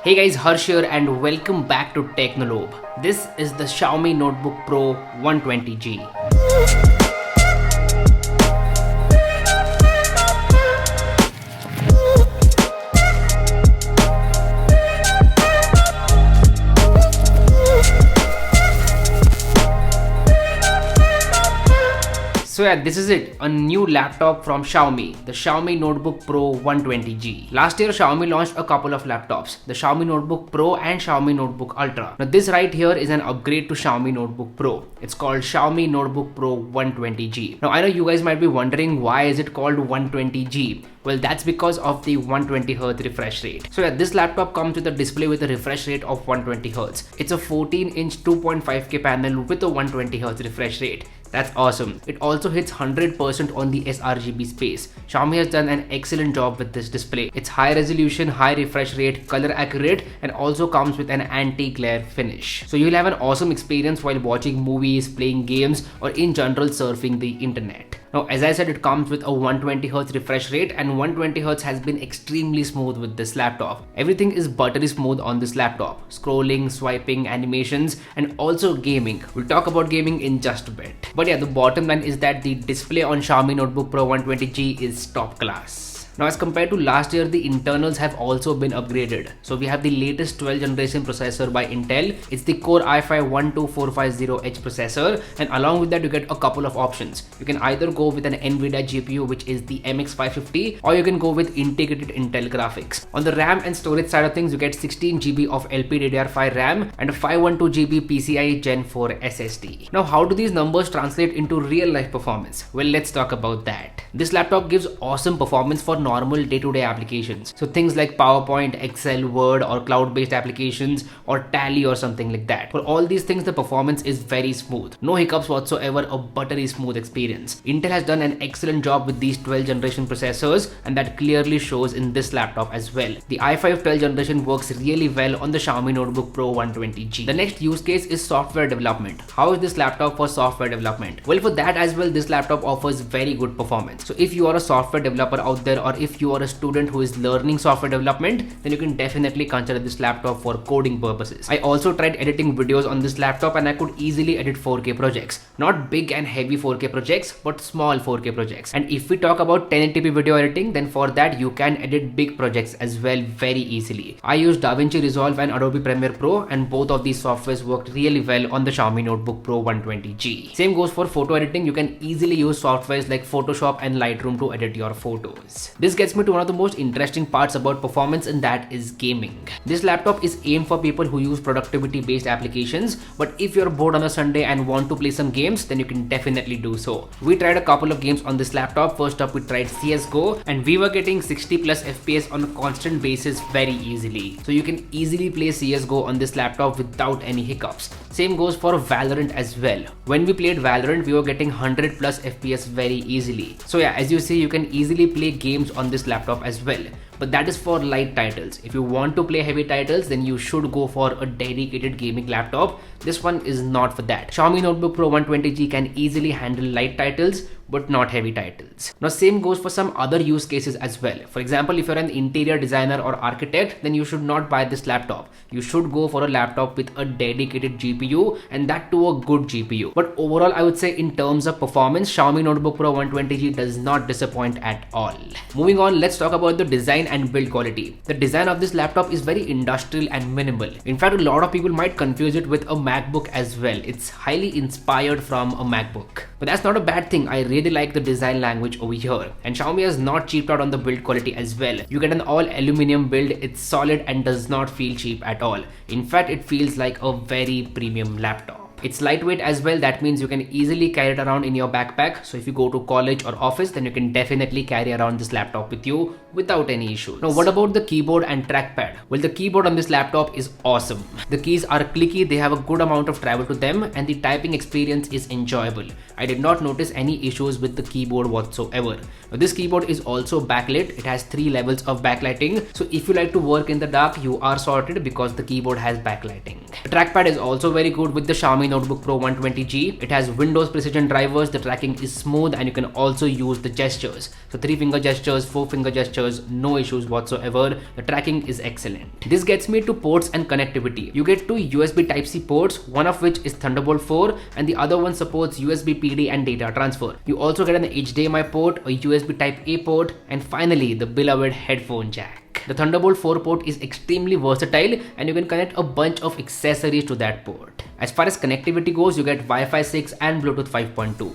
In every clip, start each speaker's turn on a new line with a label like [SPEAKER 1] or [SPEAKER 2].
[SPEAKER 1] Hey guys, Harsh here and welcome back to Technolobe. This is the Xiaomi Notebook Pro 120G. So yeah, this is it, a new laptop from Xiaomi, the Xiaomi Notebook Pro 120G. Last year, Xiaomi launched a couple of laptops, the Xiaomi Notebook Pro and Xiaomi Notebook Ultra. Now this right here is an upgrade to Xiaomi Notebook Pro. It's called Xiaomi Notebook Pro 120G. Now I know you guys might be wondering why is it called 120G? Well, that's because of the 120Hz refresh rate. So yeah, this laptop comes with a display with a refresh rate of 120Hz. It's a 14-inch 2.5K panel with a 120Hz refresh rate. That's awesome. It also hits 100% on the sRGB space. Xiaomi has done an excellent job with this display. It's high resolution, high refresh rate, color accurate, and also comes with an anti-glare finish. So you'll have an awesome experience while watching movies, playing games, or in general surfing the internet. Now, as I said, it comes with a 120Hz refresh rate, and 120Hz has been extremely smooth with this laptop. Everything is buttery smooth on this laptop. Scrolling, swiping, animations, and also gaming. We'll talk about gaming in just a bit. But yeah, the bottom line is that the display on Xiaomi Notebook Pro 120G is top class. Now, as compared to last year, the internals have also been upgraded. So we have the latest 12th generation processor by Intel. It's the Core i5-12450H processor, and along with that you get a couple of options. You can either go with an Nvidia GPU, which is the MX550, or you can go with integrated Intel graphics. On the RAM and storage side of things, you get 16GB of LPDDR5 RAM and a 512GB PCIe Gen 4 SSD. Now, how do these numbers translate into real life performance? Well, let's talk about that. This laptop gives awesome performance for normal day-to-day applications. So things like PowerPoint, Excel, Word, or cloud-based applications, or Tally or something like that. For all these things, the performance is very smooth. No hiccups whatsoever, a buttery smooth experience. Intel has done an excellent job with these 12th generation processors, and that clearly shows in this laptop as well. The i5 12th generation works really well on the Xiaomi Notebook Pro 120G. The next use case is software development. How is this laptop for software development? Well, for that as well, this laptop offers very good performance. So if you are a software developer out there, or if you are a student who is learning software development, then you can definitely consider this laptop for coding purposes. I also tried editing videos on this laptop, and I could easily edit 4K projects. Not big and heavy 4K projects, but small 4K projects. And if we talk about 1080p video editing, then for that you can edit big projects as well very easily. I used DaVinci Resolve and Adobe Premiere Pro, and both of these softwares worked really well on the Xiaomi Notebook Pro 120G. Same goes for photo editing. You can easily use softwares like Photoshop and Lightroom to edit your photos. This gets me to one of the most interesting parts about performance, and that is gaming. This laptop is aimed for people who use productivity based applications, but if you're bored on a Sunday and want to play some games, then you can definitely do so. We tried a couple of games on this laptop. First up, we tried CSGO, and we were getting 60 plus FPS on a constant basis very easily. So you can easily play CSGO on this laptop without any hiccups. Same goes for Valorant as well. When we played Valorant, we were getting 100 plus FPS very easily. So yeah, as you see, you can easily play games on this laptop as well. But that is for light titles. If you want to play heavy titles, then you should go for a dedicated gaming laptop. This one is not for that. Xiaomi Notebook Pro 120G can easily handle light titles, but not heavy titles. Now, same goes for some other use cases as well. For example, if you're an interior designer or architect, then you should not buy this laptop. You should go for a laptop with a dedicated GPU, and that too a good GPU. But overall, I would say in terms of performance, Xiaomi Notebook Pro 120G does not disappoint at all. Moving on, let's talk about the design and build quality. The design of this laptop is very industrial and minimal. In fact, a lot of people might confuse it with a MacBook as well. It's highly inspired from a MacBook. But that's not a bad thing. I really like the design language over here. And Xiaomi has not cheaped out on the build quality as well. You get an all aluminum build. It's solid and does not feel cheap at all. In fact, it feels like a very premium laptop. It's lightweight as well. That means you can easily carry it around in your backpack. So if you go to college or office, then you can definitely carry around this laptop with you without any issue. Now, what about the keyboard and trackpad? Well, the keyboard on this laptop is awesome. The keys are clicky, they have a good amount of travel to them, and the typing experience is enjoyable. I did not notice any issues with the keyboard whatsoever. Now, this keyboard is also backlit. It has 3 levels of backlighting. So if you like to work in the dark, you are sorted because the keyboard has backlighting. The trackpad is also very good with the Xiaomi Xiaomi Notebook Pro 120G. It has Windows precision drivers, the tracking is smooth, and you can also use the gestures. So 3-finger gestures, 4-finger gestures, no issues whatsoever. The tracking is excellent. This gets me to ports and connectivity. You get two USB Type-C ports, one of which is Thunderbolt 4 and the other one supports USB PD and data transfer. You also get an HDMI port, a USB Type-A port, and finally the beloved headphone jack. The Thunderbolt 4 port is extremely versatile and you can connect a bunch of accessories to that port. As far as connectivity goes, you get Wi-Fi 6 and Bluetooth 5.2.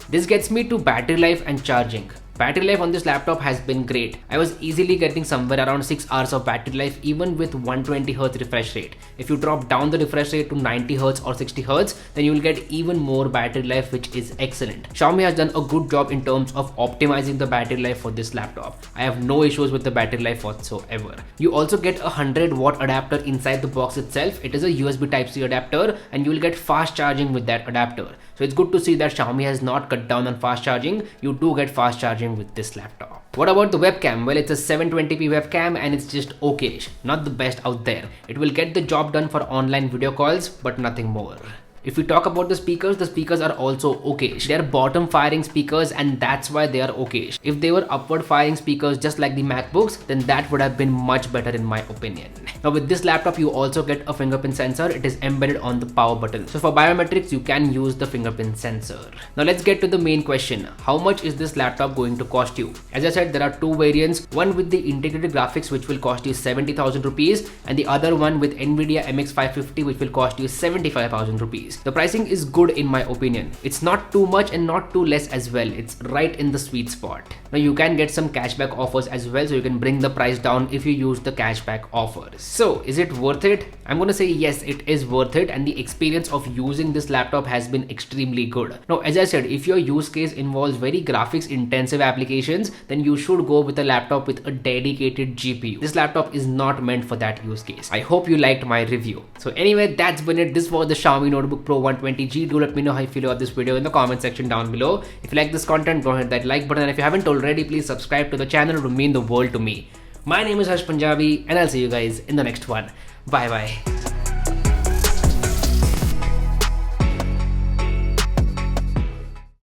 [SPEAKER 1] This gets me to battery life and charging. Battery life on this laptop has been great. I was easily getting somewhere around 6 hours of battery life even with 120Hz refresh rate. If you drop down the refresh rate to 90Hz or 60Hz, then you will get even more battery life, which is excellent. Xiaomi has done a good job in terms of optimizing the battery life for this laptop. I have no issues with the battery life whatsoever. You also get a 100-watt adapter inside the box itself. It is a USB Type-C adapter and you will get fast charging with that adapter. So it's good to see that Xiaomi has not cut down on fast charging. You do get fast charging with this laptop. What about the webcam? Well, it's a 720p webcam and it's just okay-ish, not the best out there. It will get the job done for online video calls, but nothing more. If we talk about the speakers are also okay-ish. They are bottom firing speakers and that's why they are okay-ish. If they were upward firing speakers just like the MacBooks, then that would have been much better in my opinion. Now with this laptop, you also get a fingerprint sensor. It is embedded on the power button. So for biometrics, you can use the fingerprint sensor. Now let's get to the main question. How much is this laptop going to cost you? As I said, there are two variants. One with the integrated graphics, which will cost you 70,000 rupees, and the other one with NVIDIA MX 550, which will cost you 75,000 rupees. The pricing is good in my opinion. It's not too much and not too less as well. It's right in the sweet spot. Now you can get some cashback offers as well, so you can bring the price down if you use the cashback offers. So is it worth it? I'm gonna say yes, it is worth it, and the experience of using this laptop has been extremely good. Now as I said, if your use case involves very graphics intensive applications, then you should go with a laptop with a dedicated GPU. This laptop is not meant for that use case. I hope you liked my review. So anyway, that's been it. This was the Xiaomi Notebook Pro 120G. Do let me know how you feel about this video in the comment section down below. If you like this content, go ahead hit that like button, and if you haven't already, please subscribe to the channel. It would mean the world to me. My name is Harsh Punjabi and I'll see you guys in the next one. Bye bye.